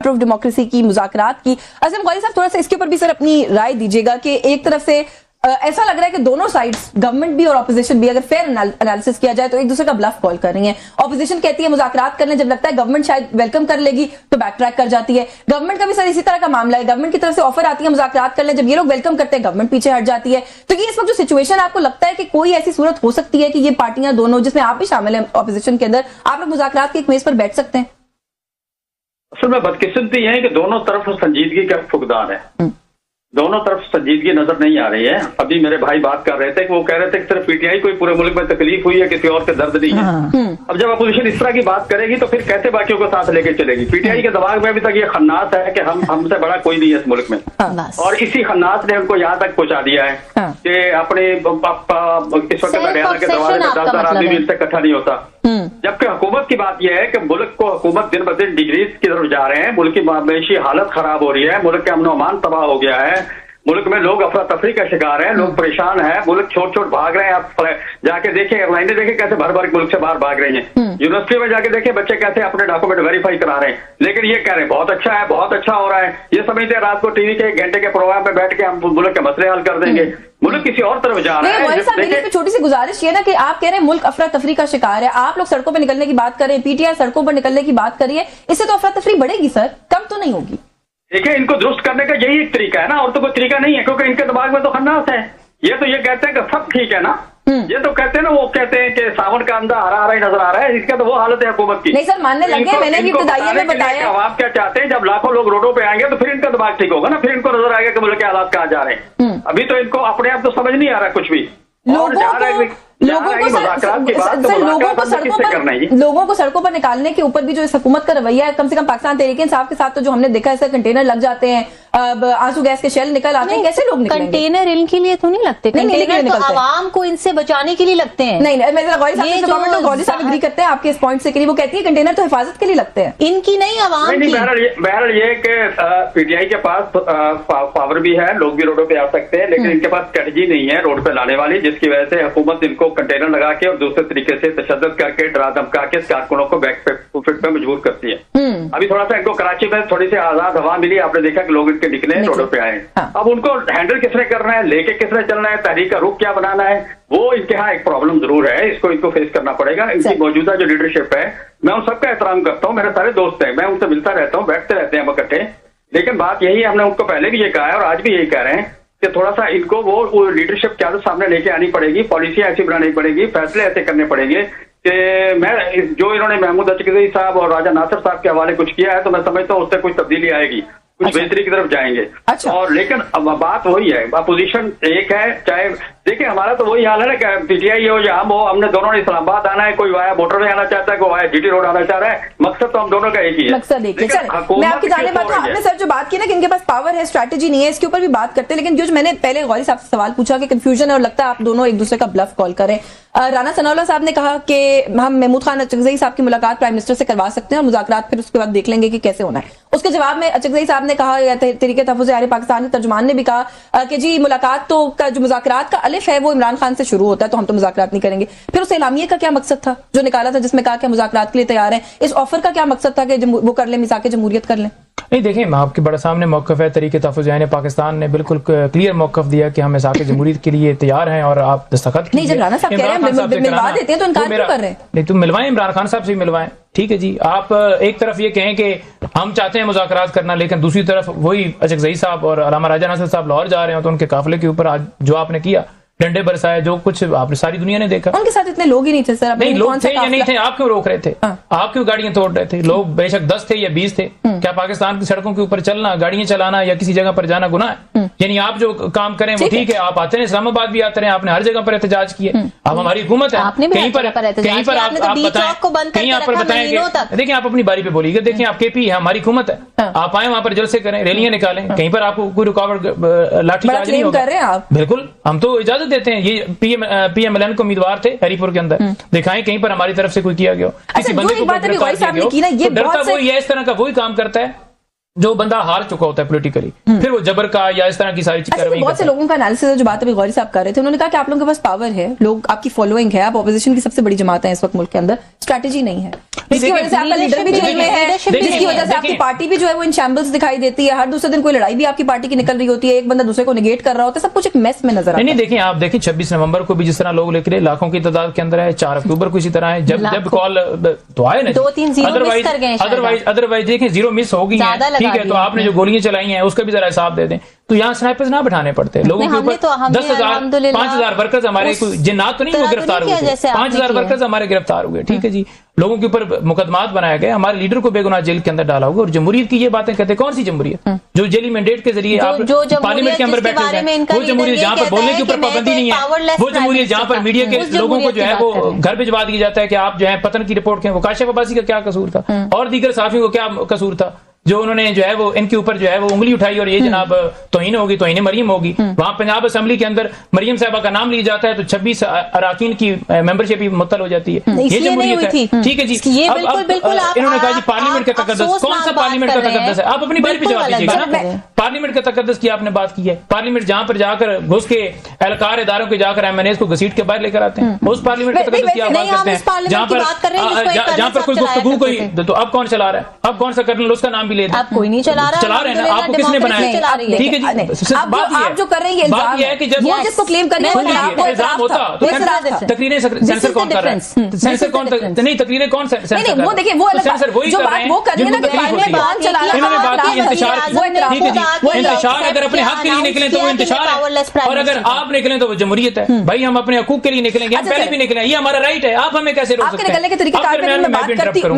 Of democracy की, मुज़ाकरात की। असलम गौरी साहब, थोड़ा सा इसके ऊपर भी सर अपनी राय दीजिएगा कि एक तरफ से ऐसा लग रहा है कि दोनों साइड्स, गवर्नमेंट भी और ऑपोजिशन भी, अगर फेयर एनालिसिस किया जाए तो एक दूसरे का ब्लफ कॉल कर रही है। ऑपोजिशन कहती है मुज़ाकरात करने, जब लगता है गवर्नमेंट शायद वेलकम कर लेगी तो बैक ट्रैक कर जाती है। गवर्नमेंट का भी सर इसी तरह का मामला है, गवर्नमेंट की तरफ से ऑफर आती है मुज़ाकरात कर लें, जब ये लोग वेलकम करते हैं गवर्नमेंट पीछे हट जाती है। तो ये इस वक्त जो सिचुएशन, आपको लगता है कि कोई ऐसी सूरत हो सकती है कि ये पार्टियां दोनों, जिसमें आप भी शामिल हैं ऑपोजिशन के अंदर, आप लोग मुज़ाकरात की एक मेज पर बैठ सकते हैं? असल में बदकिस्मती है कि दोनों तरफ संजीदगी का फुकदान है, दोनों तरफ संजीदगी नजर नहीं आ रही है। अभी मेरे भाई बात कर रहे थे कि वो कह रहे थे कि सिर्फ पीटीआई को पूरे मुल्क में तकलीफ हुई है, किसी और के दर्द नहीं है। अब जब अपोजिशन इस तरह की बात करेगी तो फिर कैसे बाकियों को साथ लेके चलेगी? पीटीआई के दिमाग में अभी तक ये खन्नास है कि हमसे बड़ा कोई नहीं है इस मुल्क में, और इसी खन्नास ने उनको यहाँ तक पहुंचा दिया है कि अपने इस वक्त हरियाणा के दरवाजे में 10,000 आदमी भी इनसे इकट्ठा नहीं होता। जबकि हुकूमत की बात यह है कि मुल्क को, हुकूमत दिन ब दिन डिग्रीज की तरफ जा रहे हैं, मुल्क की माशी हालत खराब हो रही है, मुल्क का अमन अमान तबाह हो गया है, मुल्क में लोग अफरा तफरी का शिकार हैं, लोग परेशान हैं, मुल्क छोट छोट भाग रहे हैं। आप जाके देखें, एयरलाइनें देखें कैसे भर भर मुल्क से बाहर भाग रही हैं। यूनिवर्सिटी में जाके देखें बच्चे कैसे अपने डॉक्यूमेंट वेरीफाई करा रहे हैं, लेकिन ये कह रहे हैं बहुत अच्छा है, बहुत अच्छा हो रहा है। ये समझते हैं रात को टीवी के 1 घंटे के प्रोग्राम में बैठ के हम मुल्क के मसले हल कर देंगे। मुल्क किसी और तरफ जा रहा है। छोटी सी गुजारिश ये ना कि आप कह रहे हैं मुल्क अफरा तफरी का शिकार है, आप लोग सड़कों पर निकलने की बात कर रहे हैं, पीटीआई सड़कों पर निकलने की बात कर रही है, इससे तो अफरा तफरी बढ़ेगी सर, कम तो नहीं होगी। देखिए, इनको दुरुस्त करने का यही एक तरीका है ना, और तो कोई तरीका नहीं है, क्योंकि इनके दिमाग में तो खन्नास है। ये तो ये कहते हैं कि सब ठीक है ना, ये तो कहते हैं ना, वो कहते हैं कि सावन का अंधा हरा हरा ही नजर आ रहा है। इसका तो वो हालत है हुकूमत की। नहीं सर, मानने लगे, मैंने भी इब्तिदाइया में बताया। आप क्या चाहते हैं, जब लाखों लोग रोडों पे आएंगे तो फिर इनका दिमाग ठीक होगा ना, फिर इनको नजर आएगा कि मुल्क के हालात कहाँ जा रहे हैं। अभी तो इनको अपने आप तो समझ नहीं आ रहा कुछ भी। लोगों को सड़कों पर निकालने के ऊपर भी जो इस हुकूमत का रवैया है, कम से कम पाकिस्तान तहरीक-ए-इंसाफ के साथ तो जो हमने देखा है, कंटेनर लग जाते हैं, आंसू गैस के शेल निकल आते हैं, कैसे लोग निकलेंगे? कंटेनर इनके लिए तो नहीं लगते, कंटेनर तो आवाम को इनसे बचाने के लिए लगते हैं। नहीं, मैं गौरी साहब एग्री करते हैं आपके इस पॉइंट से, वो कहती है कंटेनर तो हिफाजत के लिए लगते हैं, इनकी नहीं, आवाम की। बहरहाल ये कि पीटीआई के पास पावर भी है, लोग भी रोडों पे आ सकते हैं, लेकिन इनके पास स्ट्रेटजी नहीं है रोड पे लाने वाली, जिसकी वजह से हुकूमत इनको कंटेनर लगा के और दूसरे तरीके से तशद्दुद करके, डरा धमका के कारकुनों को बैक पे फिट पे मजबूर करती है। अभी थोड़ा सा इनको कराची में थोड़ी सी आजाद हवा मिली, आपने देखा कि लोग इनके निकले रोडों पे आए। अब उनको हैंडल किसने करना है, लेके किसने चलना है, तहरीक का रुख क्या बनाना है, वो इनके यहाँ एक प्रॉब्लम जरूर है, इसको इनको फेस करना पड़ेगा। इनकी मौजूदा जो लीडरशिप है, मैं उन सबका एहतराम करता हूँ, मेरे सारे दोस्त हैं, मैं उनसे मिलता रहता हूँ, बैठते रहते हैं हम इकट्ठे, लेकिन बात यही है, हमने उनको पहले भी ये कहा है और आज भी यही कह रहे हैं कि थोड़ा सा इनको वो लीडरशिप क्या तो सामने लेके आनी पड़ेगी, पॉलिसी ऐसी बनानी पड़ेगी, फैसले ऐसे करने पड़ेंगे कि मैं जो इन्होंने महमूद अचकज़ई साहब और राजा नासिर साहब के हवाले कुछ किया है, तो मैं समझता हूँ उससे कुछ तब्दीली आएगी, कुछ बेहतरी की तरफ जाएंगे। और लेकिन अब बात वही है, अपोजिशन एक है, चाहे देखिए हमारा तो वही हाल है ना कि पीटीआई हो या हम हो, हमने दोनों ने इस्लामाबाद आना है, कोई वाया मोटरवे आना चाहता है, कोई वाया जीटी रोड आना चाह रहा है, मकसद तो हम दोनों का एक ही है। मकसद एक है। मैं आपकी जाने बात, आपने सर जो बात की ना कि इनके पास पावर है, स्ट्रैटेजी नहीं है, इसके ऊपर भी बात करते हैं, लेकिन जो मैंने पहले गौरी साहब से सवाल पूछा कि कंफ्यूजन है और लगता है आप दोनों एक दूसरे का ब्लफ कॉल करें। राना सनाउल्लाह साहब ने कहा कि हम महमूद खान अचकज़ई साहब की मुलाकात प्राइम मिनिस्टर से करवा सकते हैं और मुज़ाकरात फिर उसके बाद देख लेंगे कि कैसे होना है। उसके जवाब में अचकज़ई साहब ने कहा, या तहरीक तहफ़्फ़ुज़ आले पाकिस्तान के तर्जुमान ने भी कहा कि जी मुलाकात तो का जो मुज़ाकरात का अलिफ है वो इमरान खान से शुरू होता है, तो हम तो मुज़ाकरात नहीं करेंगे। फिर उस एलामिये का क्या मकसद था जो निकाला था, जिसमें कहा कि मुज़ाकरात के लिए तैयार हैं? इस ऑफर का क्या मकसद था कि वो कर लें, मिसाक़े जमहूरियत कर लें? नहीं, देखें, आपके बड़ा सामने मौक़िफ़ है, तहरीक तहफ़्फ़ुज़ आले पाकिस्तान ने बिल्कुल क्लियर मौक़िफ़ दिया कि हम मिसाक़े जमहूरियत के लिए तैयार हैं और आप दस्तखत नहीं, जब राना साहब कह रहे हैं मिलवा देते हैं तो इनकार क्यों कर रहे हैं? नहीं, तुम मिलवाएं, इमरान खान साहब से मिलवाएं, ठीक है जी। आप एक तरफ ये कहें कि हम चाहते हैं मुज़ाकरात करना, लेकिन दूसरी तरफ वही अचकज़ई साहब और अल्लामा राजा नासिर साहब लाहौर जा रहे हैं, तो उनके काफिले के ऊपर आज जो आपने किया, डंडे बरसाए, जो कुछ आपने सारी दुनिया ने देखा। उनके साथ इतने लोग ही नहीं थे सर। नहीं, लोग थे या नहीं थे, आप क्यों रोक रहे थे? आप क्यों गाड़ियां तोड़ रहे थे? लोग बेशक 10 थे या 20 थे, क्या पाकिस्तान की सड़कों के ऊपर चलना, गाड़ियां चलाना या किसी जगह पर जाना गुनाह है? यानी आप जो काम करें वो ठीक है, आप आते हैं इस्लामाबाद भी आते हैं, आपने हर जगह पर एहतजाज किए, आप हमारी हुकूमत है, कहीं पर आप बताएं, देखिए आप अपनी बारी पे बोलिएगा, देखिए आप केपी है, हमारी हुकूमत है, आप आए वहां पर जलसे करें, रैलियां निकालें, कहीं पर आपको कोई रुकावट लाठीचार्ज नहीं होगा। बिल्कुल, हम तो इजाजत देते हैं। ये पीएमएलएन को उम्मीदवार थे हरीपुर के अंदर, दिखाएं कहीं पर हमारी तरफ से कोई किया गया, किसी बंदे को गिरफ्तार किया गया, तो डरता वही है, इस तरह का वही काम करता है। जो बंदा हार चुका होता है पॉलिटिकली, फिर वो जबर का या इस तरह की सारी चीजें अच्छा, बहुत से लोगों का एनालिसिस है, जो बात अभी गौरी साहब कर रहे थे, उन्होंने कहा कि आप लोगों के पास पावर है, लोग आपकी फॉलोइंग है, आप ऑपोजिशन की सबसे बड़ी जमात है इस वक्त मुल्क के अंदर, स्ट्रैटेजी नहीं है, जिसकी वजह से आपका लीडर भी जेल में है, जिसकी वजह से आपकी पार्टी भी जो है वो इन शैम्बल्स दिखाई देती है, हर दूसरे दिन कोई लड़ाई भी आपकी पार्टी की निकल रही होती है, एक बंदा दूसरे को निगेट कर रहा होता है, सब कुछ एक मेस में नजर आता है। नहीं देखिए, आप देखिए 26 नवंबर को भी जिस तरह लोग लेकर लाखों की तादाद के अंदर है, 4 अक्टूबर को इसी तरह है, जब कॉल तो आए ना, 2-3 जीरो मिस कर गए, अदरवाइज देखिए जीरो मिस होगी, ठीक है, तो आपने जो गोलियां चलाई हैं उसका भी जरा हिसाब दे दें, तो यहाँ स्नाइपर्स ना बैठाने पड़ते लोगों के ऊपर। 10,000 5,000 वर्कर्स हमारे जिन्नात तो नहीं वो गिरफ्तार हुए, 5,000 वर्कर्स हमारे गिरफ्तार हुए, ठीक है जी, लोगों के ऊपर मुकदमात बनाए गए, हमारे लीडर को बेगुनाह जेल के अंदर डाला होगा। और जमहूरियत की ये बातें कहते हैं, कौन सी जमहूरियत जो जेली मैंडेट के जरिए आप पार्लियामेंट के अंदर बैठे हुए हैं, वो जमहूरियत जहाँ पर बोलने के ऊपर पाबंदी नहीं है, वो जमहूरियत जहाँ पर मीडिया के लोगों को जो है वो घर भिजवा दिया जाता है कि आप जो है पतन की रिपोर्ट के, वो काशिफ अब्बासी का क्या कसूर था और दीगर साफियों को क्या कसूर था, जो उन्होंने जो है वो इनके ऊपर जो है वो उंगली उठाई और ये जनाब तौहीन होगी, तौहीन मरियम होगी। वहां पंजाब असेंबली के अंदर मरियम साहबा का नाम लिया जाता है तो 26 अराकीन की मेंबरशिप भी मुअत्तल हो जाती है। ये जमहूरियत है, ठीक है जी। इन्होंने कहा जी पार्लियामेंट का तकद्दुस, कौन सा पार्लियामेंट का तकद्दुस है? आप अपनी बात पे जवाब दीजिएगा ना। पार्लियामेंट का तकद्दुस की आपने बात की है, पार्लियामेंट जहां पर जाकर घुस के एहलकार इदारों के जाकर एमएनएस को घसीट के बाहर लेकर आते हैं, उस पार्लियामेंट का तकद्दुस की आप बात करते हैं जहां पर कोई गुफ्तगू कोई, तो अब कौन चला रहा है? अब कौन सा कर्नल, उसका नाम भी ले दें, कोई नहीं चला रहे हैं ना, आपको किसने बनाया? ठीक है जी, आप जो कर रहे हैं बात ये है कि जब वो जिसको क्लेम करने इल्जाम होता तो तकरीरें सेंसर कौन कर रहा है? सेंसर कौन नहीं, तकरीरें कौन सेंसर कर रहा है? वो देखिए वो सेंसर वही कर रहे हैं इन्होंने बात की इंतशार, ठीक है जी, इंतशार अगर अपने हक के लिए निकले तो वो इंतशार है, और अगर आप निकले तो वो जमहूरियत है। भाई हम अपने हकूक के लिए निकलेंगे, हम पहले भी निकले, ये हमारा राइट है, आप हमें कैसे रोक सकते हैं? आपके निकलने के तरीकेकार पे मैं बात करती हूँ,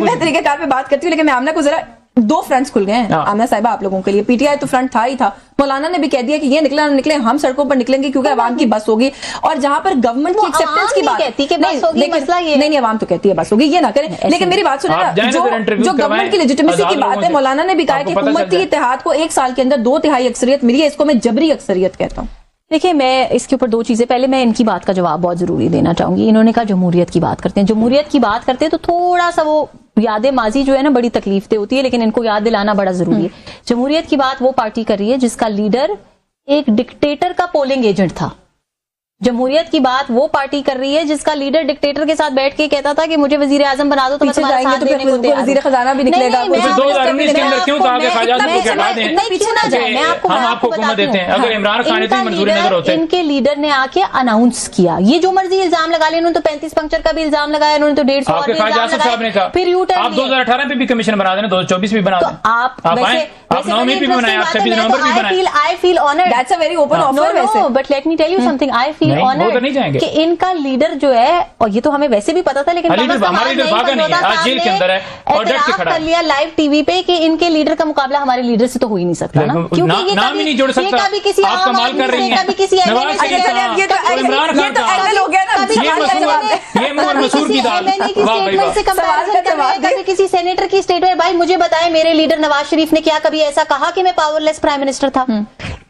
मैं तरीकेकार पे बात करती हूँ, लेकिन मैं आमना को जरा 2 फ्रंट्स खुल गए हैं आमना साहिबा आप लोगों के लिए। पीटीआई तो फ्रंट था ही था, मौलाना ने भी कह दिया कि ये निकला ना निकले हम सड़कों पर निकलेंगे क्योंकि अवाम की बस होगी। और जहां पर गवर्नमेंट की एक्सेप्टेंस की बात कहती कि बस होगी, मसला ये नहीं अवाम तो कहती है बस होगी, ये ना करें। लेकिन मेरी बात सुने ना, जो गवर्नमेंट की लेजिटिमेसी की बात है, मौलाना ने भी कहा कि हुकूमती इत्तेहाद को 1 साल के अंदर 2/3 अक्सरियत मिली है, इसको मैं जबरी अक्सरियत कहता हूँ। देखिए, मैं इसके ऊपर 2 चीजें, पहले मैं इनकी बात का जवाब बहुत जरूरी देना चाहूंगी। इन्होंने कहा जमहूरियत की बात करते हैं, जमहूरियत की बात करते हैं तो थोड़ा सा वो याद माजी जो है ना बड़ी तकलीफ दे होती है, लेकिन इनको याद दिलाना बड़ा जरूरी है। जमहूरियत की बात वो पार्टी कर रही है जिसका लीडर एक डिक्टेटर का पोलिंग एजेंट था। जमहूरियत की बात वो पार्टी कर रही है जिसका लीडर डिक्टेटर के साथ बैठ के कहता था कि मुझे वजीर आजम बना दो तो मैं तुम्हारा साथ देने को तैयार हूं। वजीर खजाना भी निकलेगा। 2019 के अंदर क्यों कहा गया ख्वाजा को हटा दें? पीछे ना जाए, मैं आपको हुकूमत देते हैं। अगर इमरान खान इतनी मंजूरी नजर होते हैं, इनके लीडर ने आके अनाउंस किया, ये जो मर्जी इल्जाम लगा ले, इन्होंने तो 35 पंक्चर का भी इल्जाम लगाया, इन्होंने तो 150 फिर यू टर्न। आप 2018 पे भी कमीशन बना देना, 2024 भी बना दें। आप 9 में भी बनाए, आप 26 नवंबर भी बनाए। I feel honoured, that's a very open offer वैसे, but let me tell you something, I feel honoured कि इनका लीडर जो है, और ये तो हमें वैसे भी पता था, लेकिन हमारा लीडर भागा नहीं है, आज जेल के अंदर है और डट के खड़ा कर लिया लाइव टीवी पे कि इनके लीडर का मुकाबला हमारे लीडर से तो हो ही नहीं सकता ना, क्योंकि ये नाम ही नहीं जोड़ सकता। कभी किसी आप कमाल कर रही हैं, कभी किसी नवाज शरीफ का, इमरान खान का, ये मसूर की दाल, स्टेटमेंट से कंपैरिजन कर रहे हैं, कभी किसी सेनेटर की स्टेटमेंट। भाई मुझे बताएं, मेरे लीडर नवाज शरीफ ने क्या कभी ऐसा कहा कि मैं पावरलेस प्राइम मिनिस्टर था?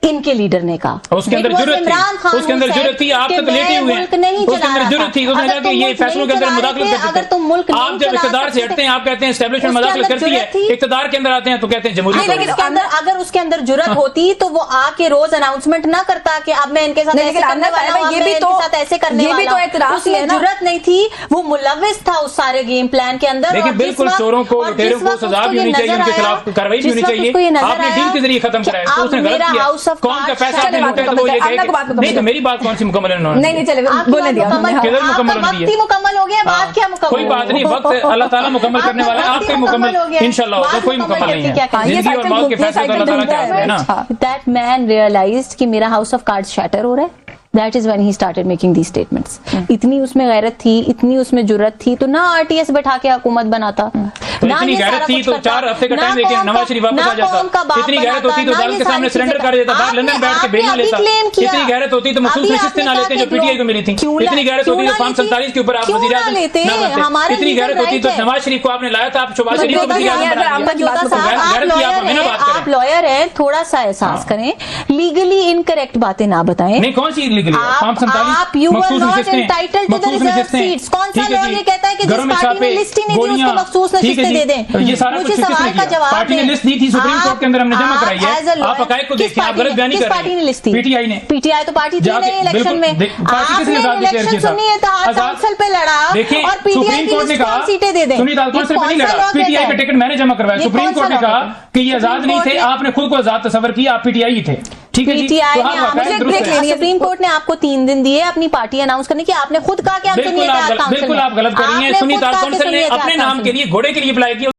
इनके लीडर ने कहा, उसके अंदर जुर्रत थी, आप तक लेटे हुए हैं, उसके अंदर जुर्रत थी, उसने कहा कि ये फैसलों के अंदर मुदाखलत करते अगर तुम मुल्क आप जब इक़्तिदार से हटते हैं, आप कहते हैं एस्टेब्लिशमेंट मुदाखलत करती है, इक़्तिदार के अंदर आते हैं तो कहते हैं जमहूरियत। लेकिन अगर उसके अंदर जुर्रत होती तो वो आके रोज अनाउंसमेंट ना करता कि अब मैं इनके साथ ऐसे करने वाला हूं, ये भी तो ऐसे करने वाला हूं। उसमें जुर्रत नहीं थी, वो मुलव्विस था उस सारे गेम प्लान के अंदर। लेकिन बिल्कुल चोरों को, लुटेरों को सजा भी होनी चाहिए, उनके खिलाफ कार्रवाई भी होनी चाहिए। आपने डील के जरिए खत्म कराया तो उसने गलत किया, कौन सा पैसा नहीं, तो मेरी बात कौन सी मुकम्मल है? नहीं चले बोलने दिया, किधर मुकम्मल होनी है? मुकम्मल हो गया, बात क्या मुकम्मल? कोई बात नहीं, वक्त अल्लाह ताला मुकम्मल करने वाला है, आपका मुकम्मल इंशाल्लाह होगा, कोई मुकम्मल नहीं है। जिंदगी और मौत के फैसले अल्लाह ताला करते हैं ना। That man realized कि मेरा हाउस ऑफ कार्ड्स शैटर हो रहा है। That is when he started making these statements. इतनी उसमें गैरत थी, इतनी उसमें जुर्रत थी तो ना आरटीएस बैठा के हुकूमत बनाता, तो इतनी गैरत थी तो 4 हफ्ते का टाइम लेके नवाज शरीफ वापस आ जाता। इतनी गैरत होती तो अदालत के सामने सरेंडर कर देता, बाहर लंदन बैठ के बेल ना लेता। इतनी गैरत होती तो मखसूस रिश्ते ना लेते जो पीटीआई को मिली थी। इतनी गैरत होती तो फॉर्म 47 के ऊपर आप वज़ीर आज़म ना बनते। इतनी गैरत होती तो नवाज शरीफ को आपने लाया था, आप शहबाज शरीफ को वज़ीर आज़म बना दिया। आप लॉयर हैं थोड़ा सा एहसास करें, लीगली इनकरेक्ट बातें ना बताएं। नहीं, कौन सी लीगली? आप you are not entitled to the reserve seats. कौन सा लॉ ये कहता है कि जिस पार्टी ने लिस्ट ही नहीं दी उसको मखसूस नशिस्तें दे दें? ये सारा मुझे सवाल का जवाब पार्टी ने लिस्ट दी थी, सुप्रीम कोर्ट के अंदर हमने जमा कराई है। आप हकायक को देखिए, आप गलत बयानी कर रहे हैं। पार्टी ने लिस्ट दी? पीटीआई ने। पीटीआई तो पार्टी थी नहीं इलेक्शन में। आपने इलेक्शन सुनी है, काउंसिल पे लड़ा और पीटीआई की लिस्ट कौन सीटें दे दें? सुनील काउंसिल पे नहीं लड़ा, पीटीआई पे टिकट मैंने जमा करवाया। सुप्रीम कोर्ट ने कहा कि ये आजाद नहीं थे, आपने खुद को आजाद तस्वर किया, आप पीटीआई थे। ठीक है जी, पीटीआई तो ने आप आपसे ब्रेक लेनी है। सुप्रीम कोर्ट ने आपको 3 दिन दिए अपनी पार्टी अनाउंस करने की। आपने खुद कहा कि आप सुनिए, बिल्कुल आप गलत कर रही हैं। सुनील काउंसिल ने अपने नाम के लिए घोड़े के लिए अप्लाई किया।